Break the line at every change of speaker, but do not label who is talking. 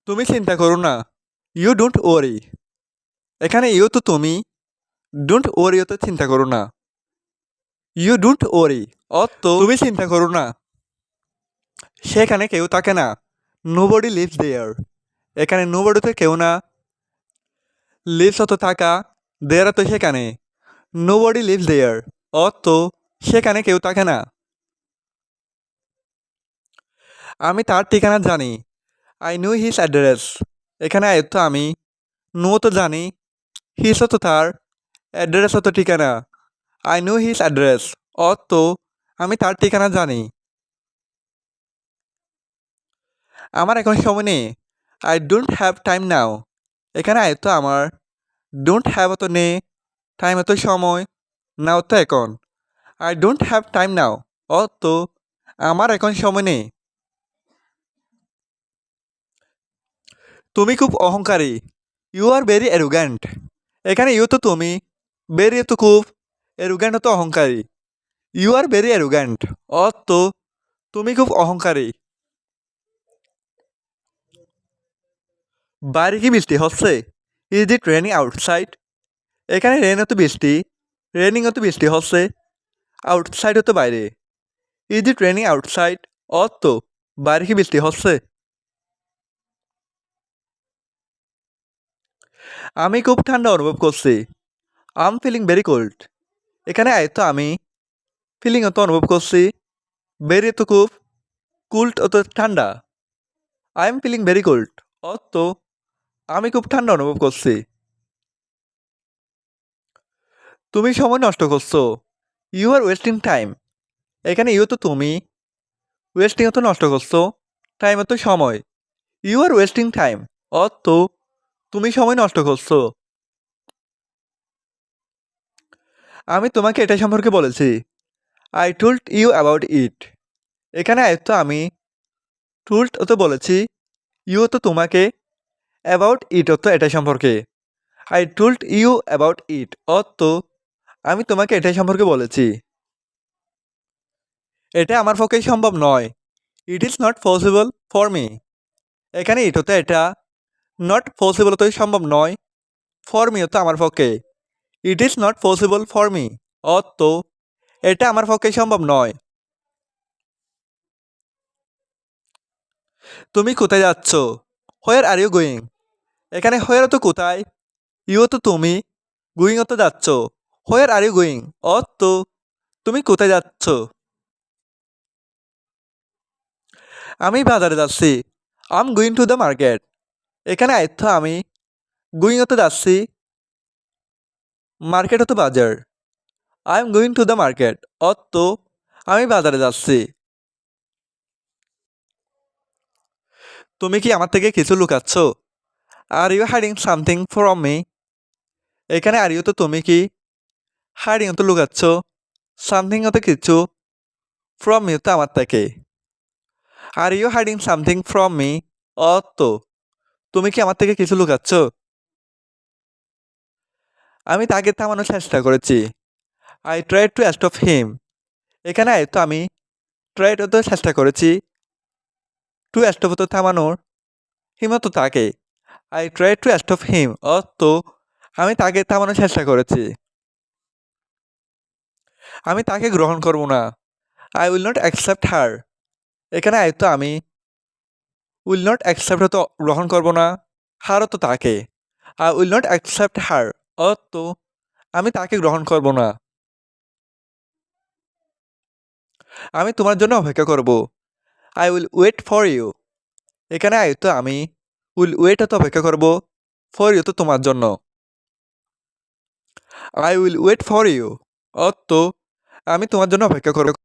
তুমি চিন্তা করো না। You don't worry. এখানে ইউ তো তুমি, ডোন্ট ওয়ারি তো চিন্তা করো না। ইউ ডোন্ট ওয়ারি অর্থ তুমি চিন্তা করো না। সেখানে কেউ থাকে না। নোবডি লিভস দেয়ার। এখানে নোবডিতে কেউ না। লিভস অত থাকা, দেয়ার তো সেখানে। নোবডি লিভস দেয়ার অর্থ সেখানে কেউ থাকে না। আমি তার ঠিকানা জানি। I know his address. এখানে আয়ত্ত আমি, নো তো জানি, হিজ তো তার, অ্যাড্রেস তো ঠিকানা। আই নো হিজ অ্যাড্রেস অর্থ আমি তার ঠিকানা জানি। আমার এখন সময় নেই। আই ডোন্ট হ্যাভ টাইম নাও। এখানে আয়ত্ত আমার, ডোন্ট হ্যাভ তো নেই, টাইম তো সময়, নাও তো এখন। I don't have time now অর্থ আমার এখন সময় নেই। তুমি খুব অহংকারী। You are very arrogant. এখানে ইউ তো তুমি, ভেরি তো খুব, অ্যারোগ্যান্ট তো অহংকারী। ইউ আর ভেরি অ্যারোগ্যান্ট অর্থ তুমি খুব অহংকারী। বাইরে কি বৃষ্টি হচ্ছে? Is it raining outside? এখানে রেন তো বৃষ্টি, রেনিং তো বৃষ্টি হচ্ছে, আউটসাইড তো বাইরে। ইজ ইট রেনিং আউটসাইড অর্থ বাইরে কি বৃষ্টি হচ্ছে? আমি খুব ঠান্ডা অনুভব করছি। I am feeling very cold. এখানে আয়ত্ত আমি, ফিলিং তো অনুভব করছি, ভেরি তো খুব, কুল্ড তো ঠান্ডা। I am feeling very cold অর্থ আমি খুব ঠান্ডা অনুভব করছি। তুমি সময় নষ্ট করছো। You are wasting time. এখানে ইউ তো তুমি, ওয়েস্টিং তো নষ্ট করছো, টাইম তো সময়। ইউ আর ওয়েস্টিং টাইম অর্থ তুমি সময় নষ্ট করছো। আমি তোমাকে এটা সম্পর্কে বলেছি। I told you about it. এখানে আয়ত্ত আমি, টোল্ড তো বলেছি, ইউ তো তোমাকে, অ্যাবাউট ইট তো এটা সম্পর্কে। I told you about it অর্থ আমি তোমাকে এটা সম্পর্কে বলেছি। এটা আমার পক্ষে সম্ভব নয়। It is not possible for me. এখানে ইট হতো এটা, নট পসিবল তো সম্ভব নয়, ফর মি তো আমার পক্ষে। It is not possible for me অর্থ এটা আমার পক্ষে সম্ভব নয়। তুমি কোথায় যাচ্ছ? হোয়ার আর ইউ গোয়িং? এখানে হোয়ার তো কোথায়, ইউ তো তুমি, গোয়িং তো যাচ্ছ, হোয়ার আর ইউ গোয়িং অর্থ তুমি কোথায় যাচ্ছ? আমি বাজারে যাচ্ছি। I am going to the market. এখানে আয়ত্ত আমি, গোয়িং তো যাচ্ছি, মার্কেট তো বাজার। I am going to the market অর্থ আমি বাজারে যাচ্ছি। তুমি কি আমার থেকে কিছু লুকাচ্ছ? Are you hiding something from me? এখানে আর ইউ তো তুমি কি, হাইডিং তো লুকাচ্ছ, সামথিং তো কিছু, ফ্রম মি তো আমার থেকে। Are you hiding something from me অর্থ তুমি কি আমার থেকে কিছু লুকাচ্ছ? আমি তাকে থামানোর চেষ্টা করেছি। I try to stop him. এখানে তো আমি, ট্রাই তো চেষ্টা করেছি, টু স্টপ তো থামানোর, হিম তো তাকে। I try to stop him অর্থ আমি তাকে থামানোর চেষ্টা করেছি। আমি তাকে গ্রহণ করব না। আই উইল নট অ্যাকসেপ্ট হার। এখানে তো আমি, উইল নট অ্যাকসেপ্ট তো গ্রহণ করব না, হারও তো তাকে। আই উইল নট অ্যাকসেপ্ট হার অর্থ আমি তাকে গ্রহণ করব না। আমি তোমার জন্য অপেক্ষা করব। I will wait for you. এখানে তো আমি, উইল ওয়েট তো অপেক্ষা করব, ফর ইউ তো তোমার জন্য। I will wait for you অর্থ আমি তোমার জন্য অপেক্ষা করব।